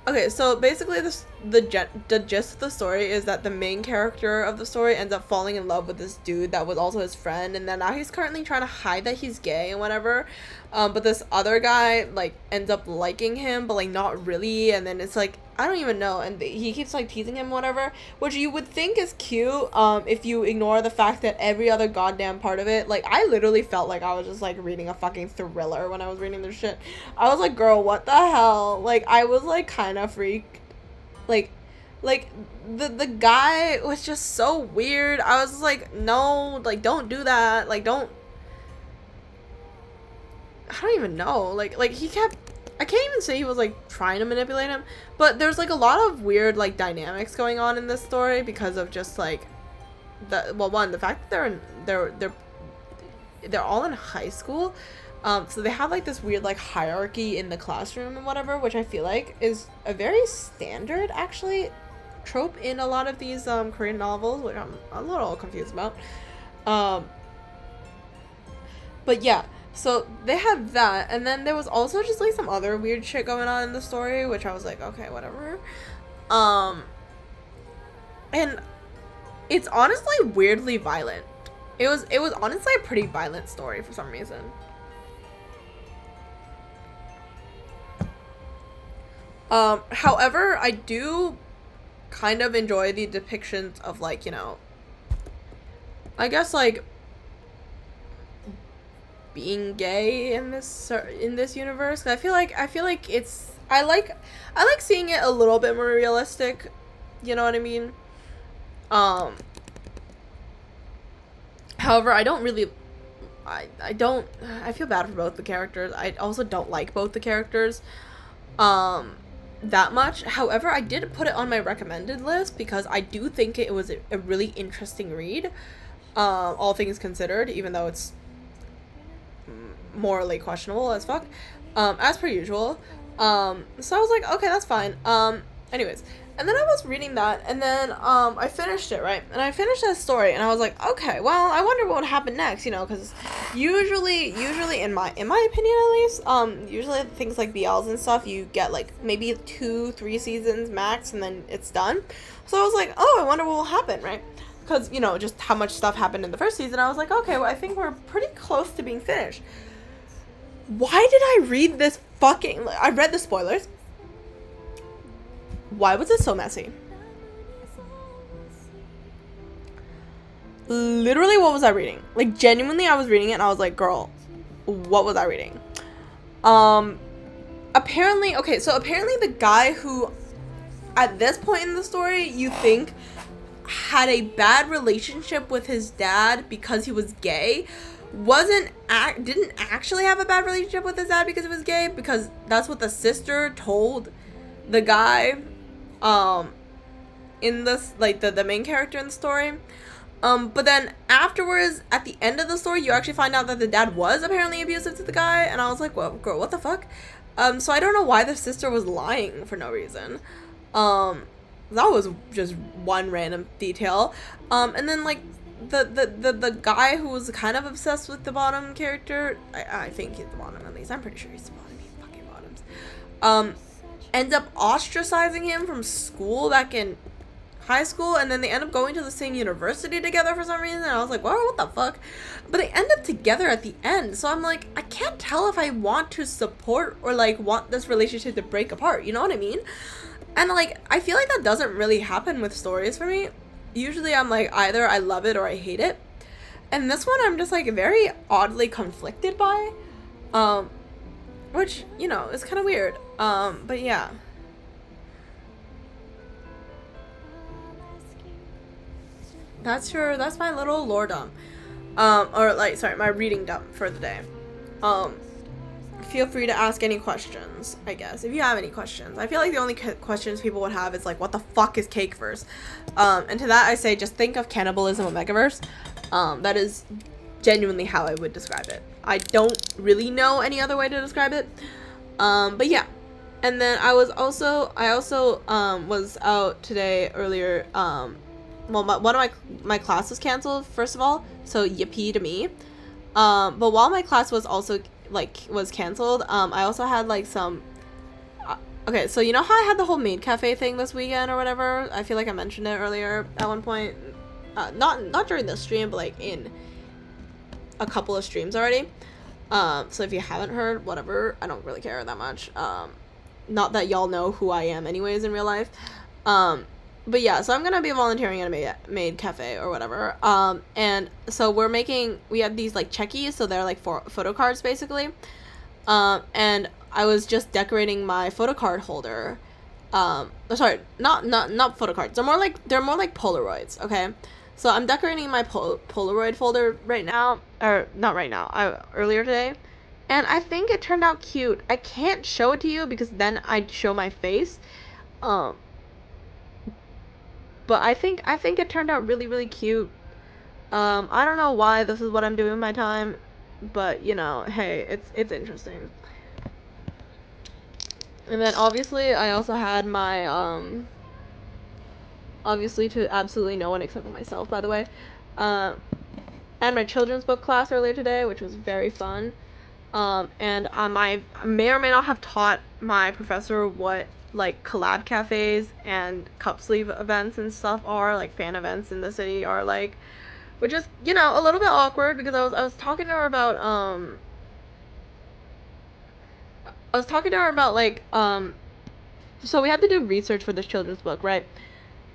Okay, so basically the gist of the story is that the main character of the story ends up falling in love with this dude that was also his friend, and then now he's currently trying to hide that he's gay and whatever. But this other guy, like, ends up liking him, but, like, not really, and then it's, like, I don't even know, and he keeps, like, teasing him, whatever, which you would think is cute, if you ignore the fact that every other goddamn part of it, like, I literally felt like I was just, like, reading a fucking thriller when I was reading this shit. I was like, girl, what the hell? Like, I was, like, kind of freaked. Like, the guy was just so weird. I was like, no, like, don't do that, like, don't... I don't even know. Like he kept... I can't even say he was, like, trying to manipulate him. But there's, like, a lot of weird, like, dynamics going on in this story because of just, like... the fact that they're all in high school. So they have, like, this weird, like, hierarchy in the classroom and whatever, which I feel like is a very standard, actually, trope in a lot of these, Korean novels, which I'm a little confused about. But yeah. So they had that, and then there was also just like some other weird shit going on in the story, which I was like, okay, whatever. And it's honestly weirdly violent. It was honestly a pretty violent story for some reason. However, I do kind of enjoy the depictions of, like, I guess, like, being gay in this universe. I feel like it's I like seeing it a little bit more realistic. You know what I mean? However, I don't really I feel bad for both the characters. I also don't like both the characters that much. However, I did put it on my recommended list because I do think it was a really interesting read, all things considered, even though it's morally questionable as fuck, as per usual. So I was like, okay, that's fine. Anyways, and then I was reading that, and then I finished it, right? And I finished that story, and I was like, okay, well, I wonder what would happen next, because usually in my opinion at least, usually things like BLs and stuff, you get like maybe 2-3 seasons max, and then it's done. So I was like, oh, I wonder what will happen, right? Because just how much stuff happened in the first season, I was like, okay, well, I think we're pretty close to being finished. Why did I read this fucking... I read the spoilers. Why was it so messy? literally, what was I reading? Like, genuinely, I was reading it and I was like, girl, what was I reading? Um, apparently, okay, so apparently the guy who, at this point in the story, you think had a bad relationship with his dad because he was gay, didn't actually have a bad relationship with his dad because he was gay, because that's what the sister told the guy, um, in this, like, the main character in the story. But then afterwards, at the end of the story, you actually find out that the dad was apparently abusive to the guy, and I was like, well, girl, what the fuck? So I don't know why the sister was lying for no reason. That was just one random detail. And then, like, the guy who was kind of obsessed with the bottom character, I think he's the bottom, at least. I'm pretty sure he's the bottom. He fucking bottoms. End up ostracizing him from school back in high school, and then they end up going to the same university together for some reason. And I was like, wow, what the fuck? But they end up together at the end, so I'm like, I can't tell if I want to support or, like, want this relationship to break apart, you know what I mean? And, like, I feel like that doesn't really happen with stories for me. Usually I'm like, either I love it or I hate it, and this one I'm just, like, very oddly conflicted by, which, you know, is kind of weird. But yeah. That's my little lore dump. Or, like, sorry, my reading dump for the day. Feel free to ask any questions, I guess, if you have any questions. I feel like the only questions people would have is, like, what the fuck is Cakeverse? And to that I say, just think of Cannibalism Omegaverse. That is genuinely how I would describe it. I don't really know any other way to describe it. But yeah. And then I also was out today earlier, well, one of my class was canceled, first of all, so yippee to me. But while my class was also, like, was canceled, I also had, like, some, okay, so you know how I had the whole maid cafe thing this weekend or whatever? I feel like I mentioned it earlier at one point, not during this stream, but, like, in a couple of streams already. So if you haven't heard, whatever, I don't really care that much. Not that y'all know who I am anyways in real life. But yeah, so I'm gonna be volunteering at a maid cafe or whatever. And so we have these, like, checkies, so they're, like, photo cards basically. And I was just decorating my photo card holder. Sorry, not photo cards. They're more like Polaroids. Okay, so I'm decorating my Polaroid folder right now, or not right now. Earlier today, and I think it turned out cute. I can't show it to you because then I'd show my face. But I think it turned out really, really cute. I don't know why this is what I'm doing with my time, but, you know, hey, it's interesting. And then obviously I also had my obviously to absolutely no one except for myself, by the way, I had my children's book class earlier today, which was very fun. And I may or may not have taught my professor what, like, collab cafes and cup sleeve events and stuff are, like, fan events in the city are like, which is, you know, a little bit awkward because I was talking to her about like, so we had to do research for this children's book, right?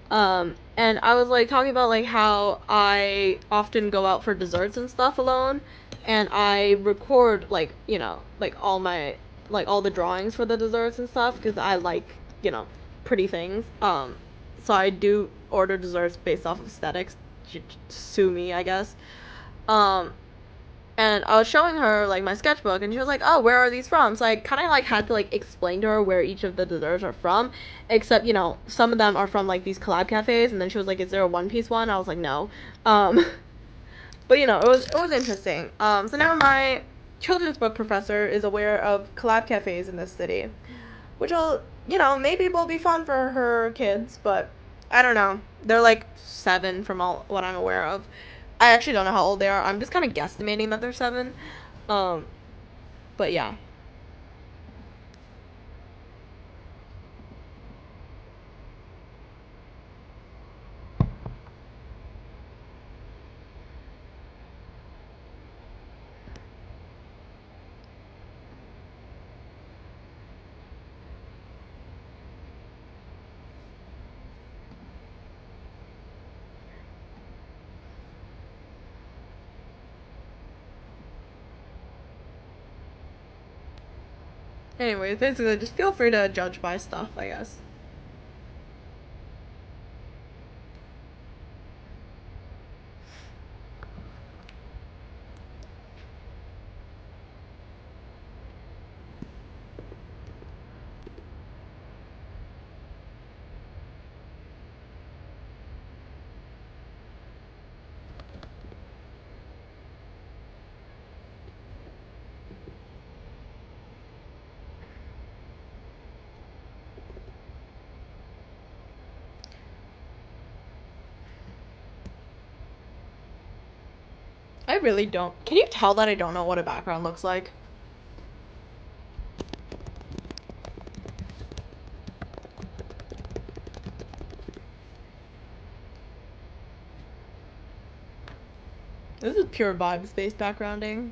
And I was, like, talking about, like, how I often go out for desserts and stuff alone, and I record, like, you know, like, all the drawings for the desserts and stuff, because I like, you know, pretty things. So I do order desserts based off of aesthetics. Sue me, I guess. Um, and I was showing her, like, my sketchbook, and she was like, oh, where are these from? So I kind of, like, had to, like, explain to her where each of the desserts are from, except, you know, some of them are from, like, these collab cafes, and then she was like, is there a One Piece one? I was like, no. But, you know, it was interesting. So now my children's book professor is aware of collab cafes in this city, which will, you know, maybe will be fun for her kids, but I don't know. They're, like, 7 from all what I'm aware of. I actually don't know how old they are. I'm just kind of guesstimating that they're 7. But yeah. Anyways, basically, just feel free to judge my stuff, I guess. I really don't. Can you tell that I don't know what a background looks like? This is pure vibes-based backgrounding.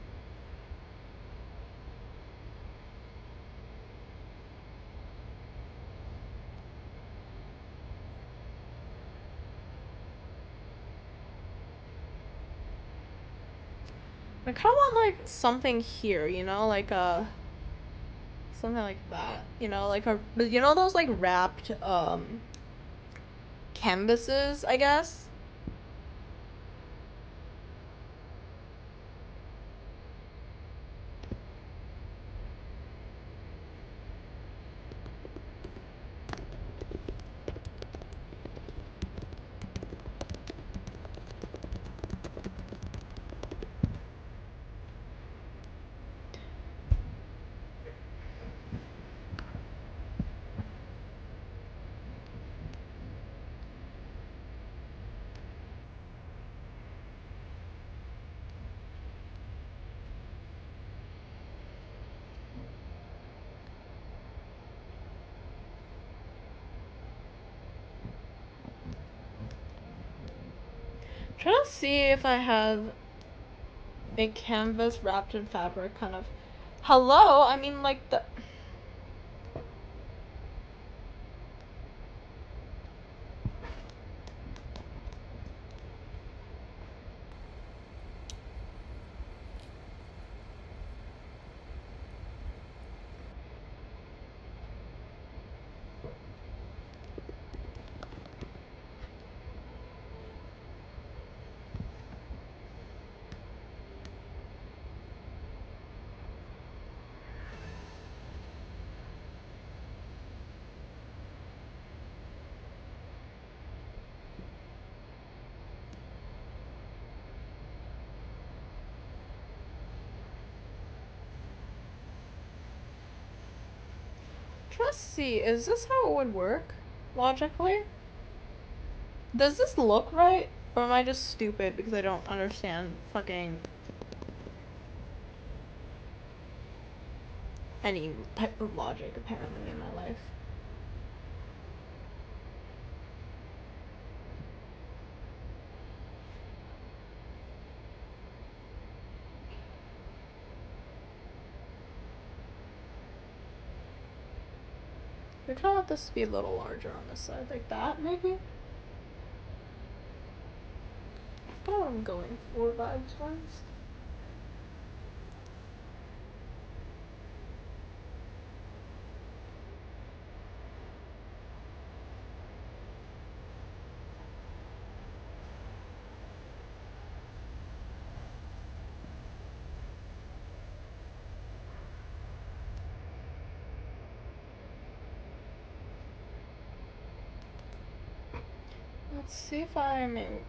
I kind of want like something here, you know, like something like that, you know, like you know those like wrapped canvases, I guess. Trying to see if I have a canvas wrapped in fabric kind of. Hello, I mean like the. Trying to see, is this how it would work logically? Does this look right? Or am I just stupid because I don't understand fucking any type of logic apparently in my life? I kind of want this to be a little larger on this side, like that maybe? Oh, I'm going for vibes ones. Let's see if I'm in.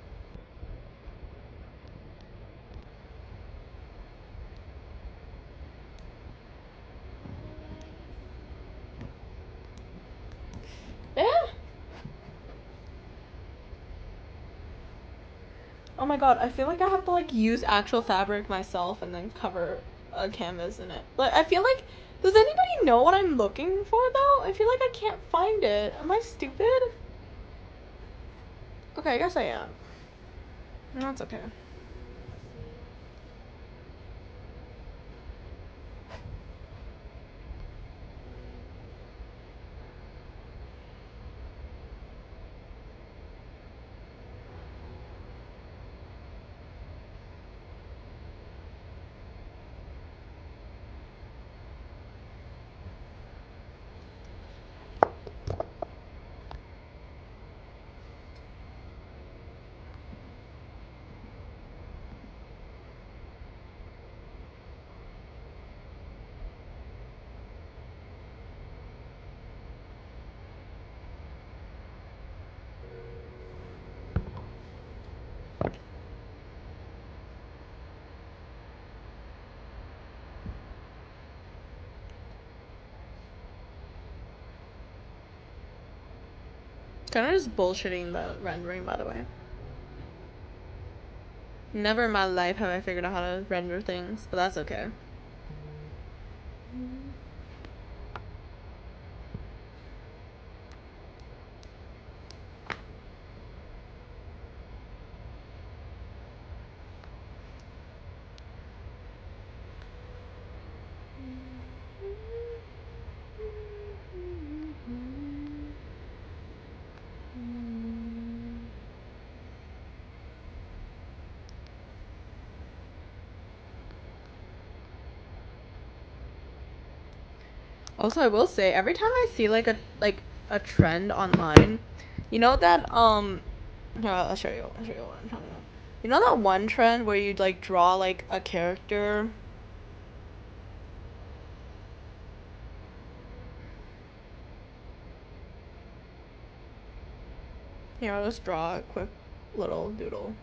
Yeah. Oh my god, I feel like I have to like use actual fabric myself and then cover a canvas in it. Like I feel like does anybody know what I'm looking for though? I feel like I can't find it. Am I stupid? Okay, I guess I am. No, it's okay. Kind of just bullshitting the rendering, by the way. Never in my life have I figured out how to render things, but that's okay. Also, I will say, every time I see like a trend online, you know that here, I'll show you. I'll show you what I'm talking about. You know that one trend where you like draw like a character. Here, I'll just draw a quick little doodle.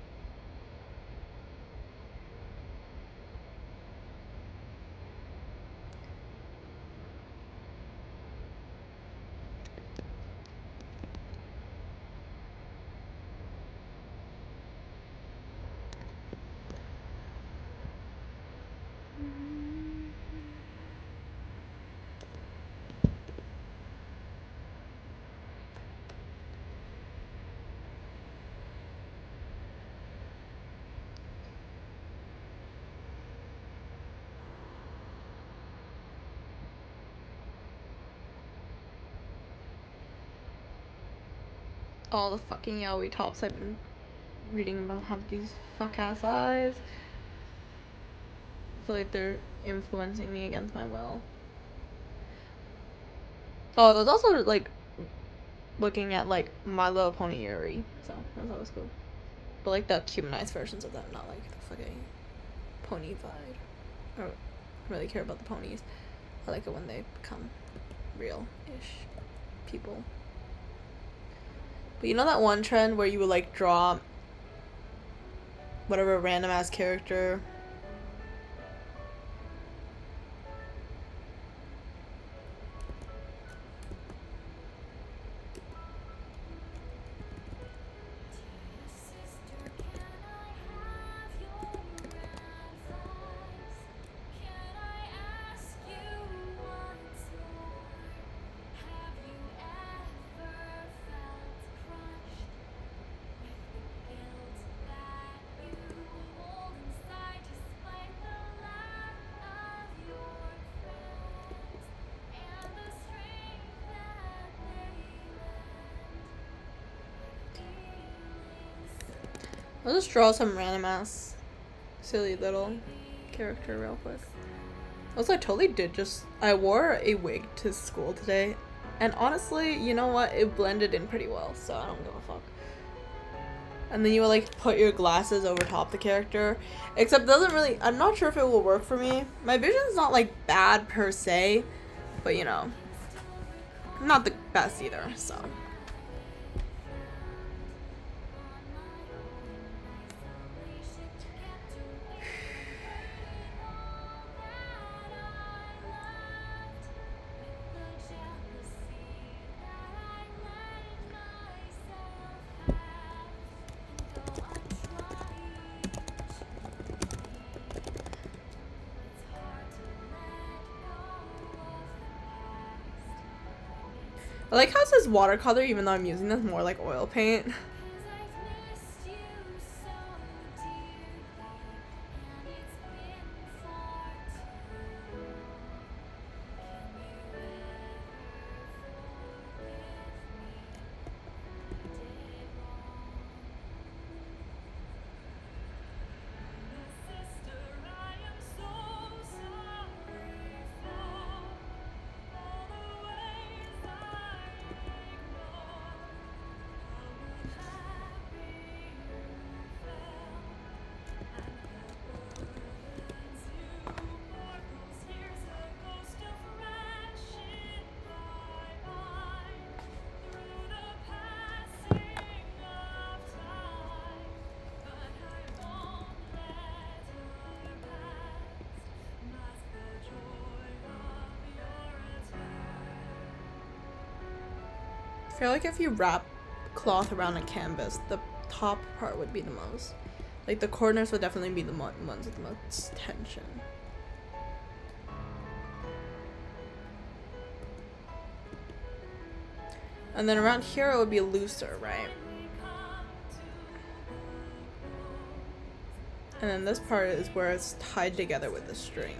All the fucking yaoi tops I've been reading about have these fuck ass eyes. I feel like they're influencing me against my will. Oh, there's also like looking at like My Little Pony Yuri, so that's always cool. But like the humanized versions of them, not like the fucking pony vibe. I don't really care about the ponies. I like it when they become real-ish people. But you know that one trend where you would like draw whatever random ass character? I'll just draw some random ass silly little character real quick. Also, I totally did I wore a wig to school today. And honestly, you know what? It blended in pretty well, so I don't give a fuck. And then you would like put your glasses over top the character. Except it doesn't really, I'm not sure if it will work for me. My vision's not like bad per se, but you know, not the best either, so. I like how it says watercolor even though I'm using this more like oil paint. I feel like if you wrap cloth around a canvas, the top part would be the most. Like the corners would definitely be the ones with the most tension. And then around here it would be looser, right? And then this part is where it's tied together with the string.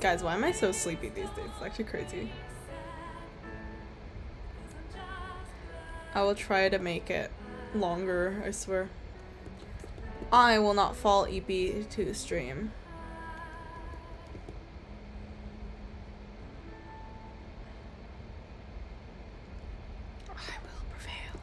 Guys, why am I so sleepy these days? It's actually crazy. I will try to make it longer, I swear. I will not fall EP to stream. I will prevail.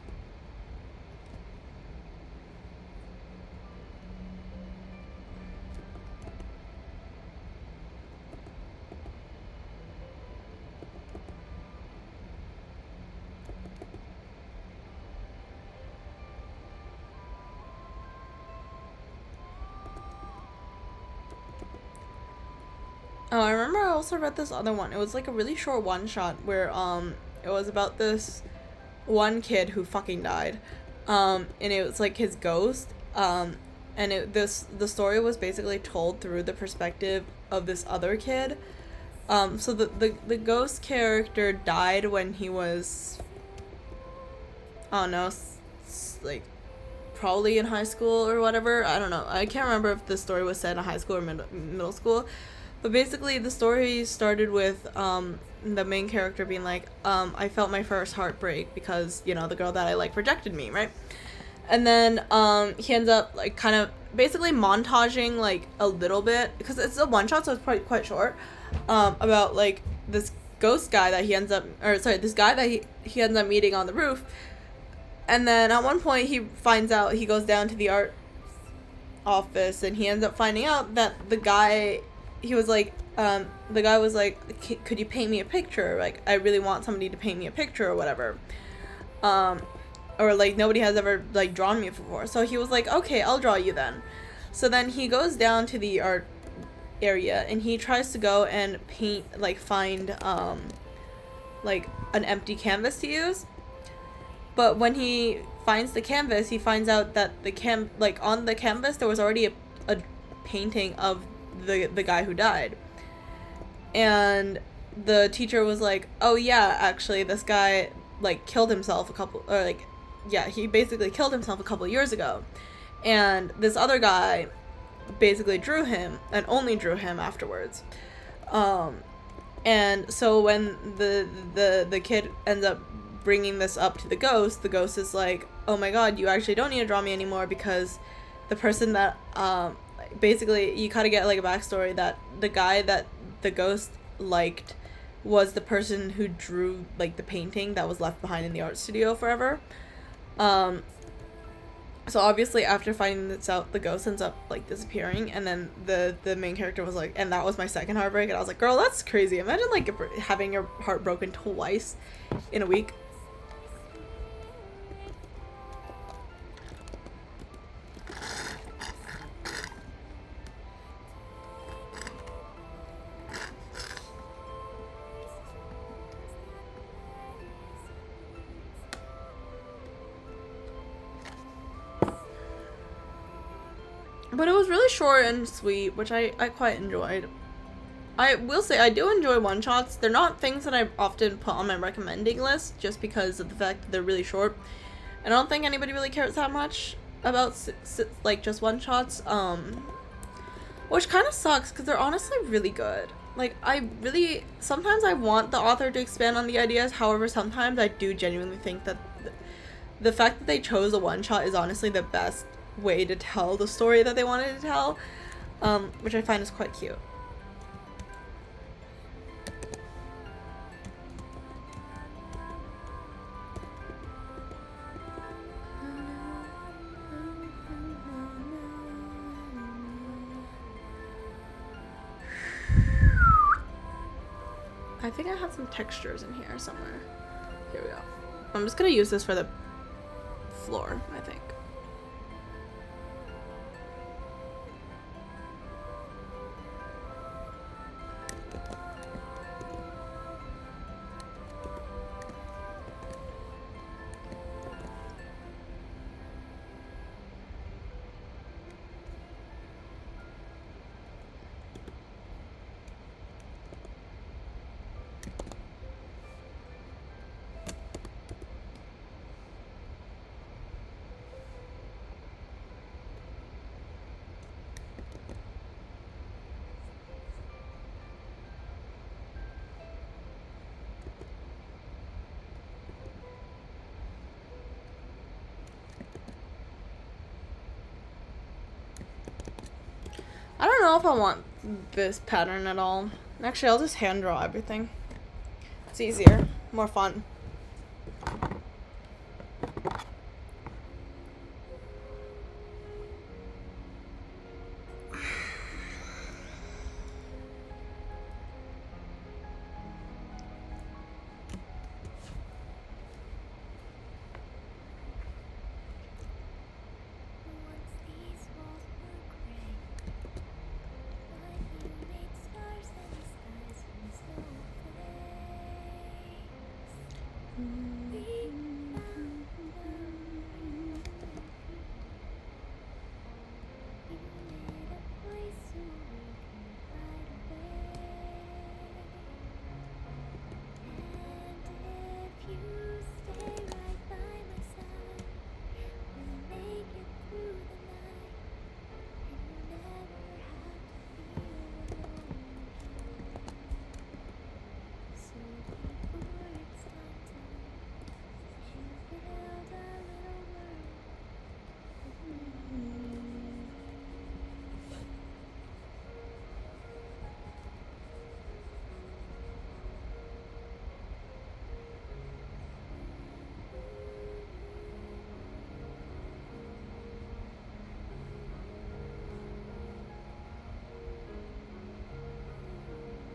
Oh, I remember I also read this other one. It was like a really short one shot where it was about this one kid who fucking died. And it was like his ghost. And the story was basically told through the perspective of this other kid. So the ghost character died when he was, I don't know, like probably in high school or whatever. I don't know. I can't remember if the story was set in high school or middle school. But basically, the story started with the main character being like, I felt my first heartbreak because, you know, the girl that I like rejected me, right? And then he ends up, like, kind of basically montaging, like, a little bit, because it's a one-shot, so it's probably quite short, about, like, this ghost guy that he ends up, this guy that he ends up meeting on the roof. And then at one point, he finds out, he goes down to the art office, and he ends up finding out that the guy... He was like, the guy was like, could you paint me a picture? Like, I really want somebody to paint me a picture or whatever. Or like, nobody has ever, like, drawn me before. So he was like, okay, I'll draw you then. So then he goes down to the art area and he tries to go and paint, like, find, like, an empty canvas to use. But when he finds the canvas, he finds out that on the canvas, there was already a painting of the guy who died. And the teacher was like, oh yeah, actually this guy like killed himself he basically killed himself a couple years ago, and this other guy basically drew him and only drew him afterwards. And so when the kid ends up bringing this up to the ghost is like, oh my god, you actually don't need to draw me anymore, because the person that basically, you kind of get, like, a backstory that the guy that the ghost liked was the person who drew, like, the painting that was left behind in the art studio forever. So obviously, after finding this out, the ghost ends up, like, disappearing, and then the main character was like, and that was my second heartbreak, and I was like, girl, that's crazy. Imagine, like, having your heart broken twice in a week. But it was really short and sweet, which I quite enjoyed. I will say, I do enjoy one-shots. They're not things that I often put on my recommending list, just because of the fact that they're really short. And I don't think anybody really cares that much about, like, just one-shots. Which kind of sucks, because they're honestly really good. Like, sometimes I want the author to expand on the ideas, however, sometimes I do genuinely think that the fact that they chose a one-shot is honestly the best way to tell the story that they wanted to tell, which I find is quite cute. I think I have some textures in here somewhere. Here we go. I'm just gonna use this for the floor, I think. I don't know if I want this pattern at all. Actually, I'll just hand draw everything. It's easier, more fun.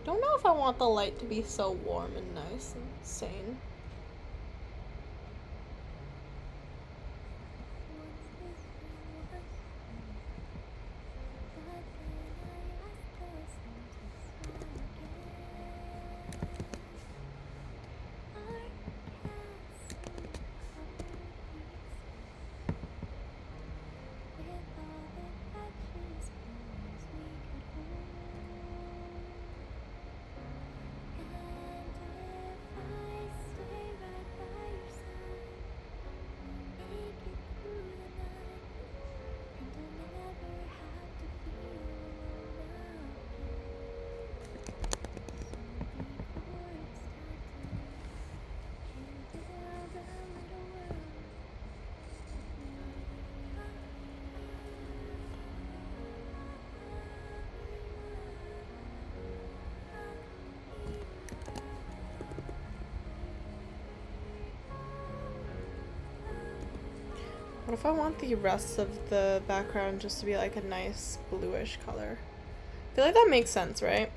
Don't know if I want the light to be so warm and nice and sane. What if I want the rest of the background just to be like a nice bluish color? I feel like that makes sense, right?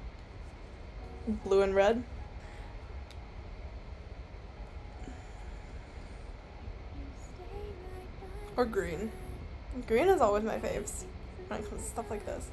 Blue and red. Or green. Green is always my faves when it comes to stuff like this.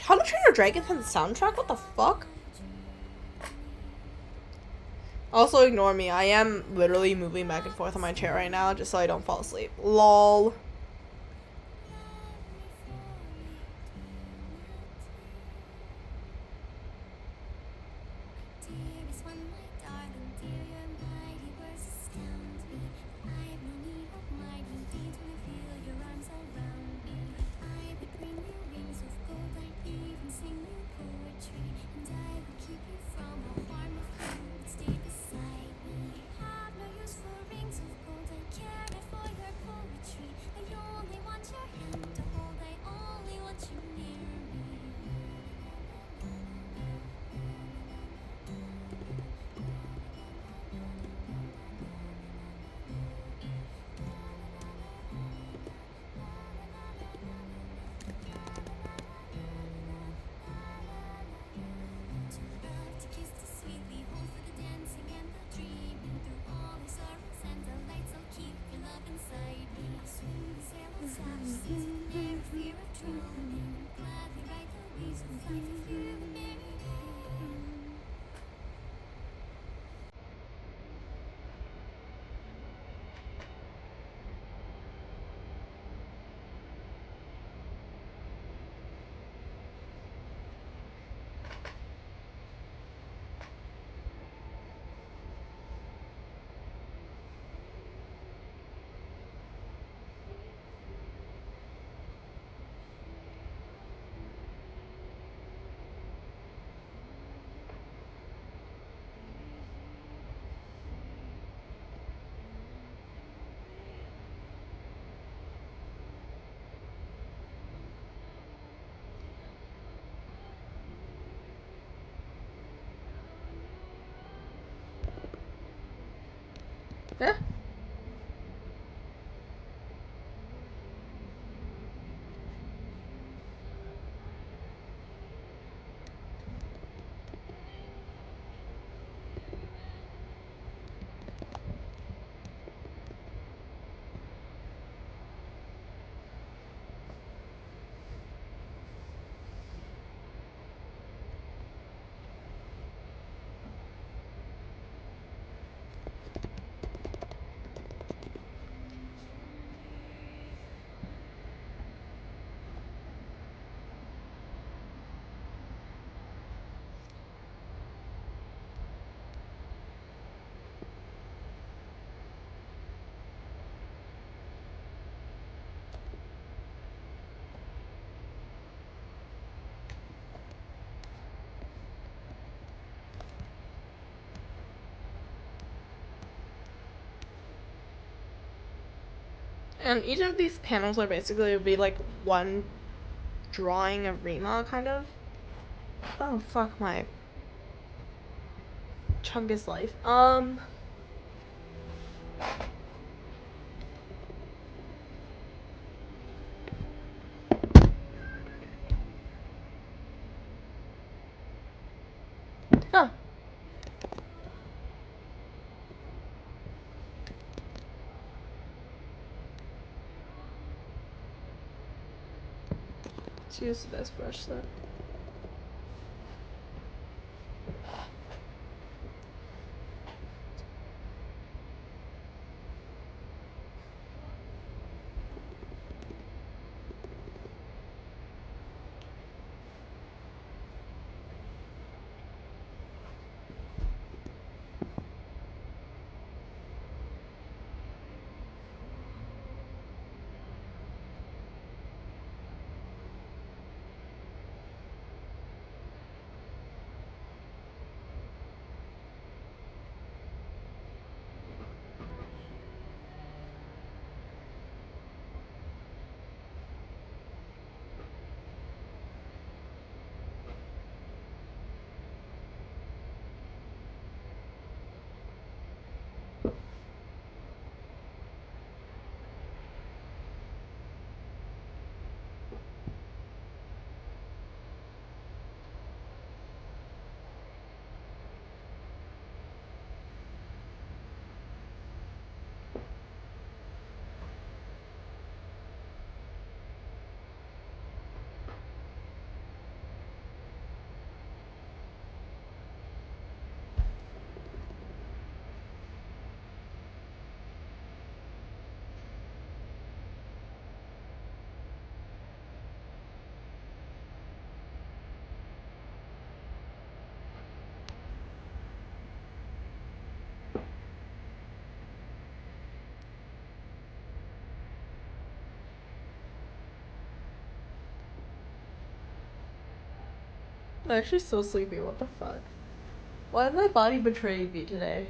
How to Train Your Dragon has a soundtrack? What the fuck? Also, ignore me. I am literally moving back and forth on my chair right now just so I don't fall asleep. LOL. Yeah. And each of these panels are basically be like one drawing of Rima, kind of. Oh fuck my Chungus life. Huh. Let's use this brush then. I'm actually so sleepy. What the fuck? Why did my body betray me today?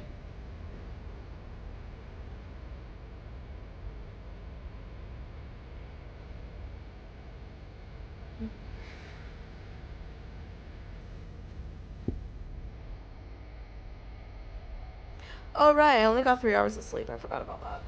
Oh right, I only got 3 hours of sleep. I forgot about that.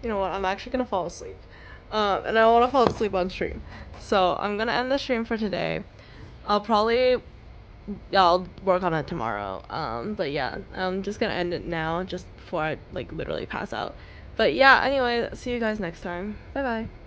You know what? I'm actually gonna fall asleep. And I want to fall asleep on stream. So I'm gonna end the stream for today. I'll probably, yeah, I'll work on it tomorrow. But yeah, I'm just gonna end it now, just before I like literally pass out. But yeah, anyway, see you guys next time. Bye bye.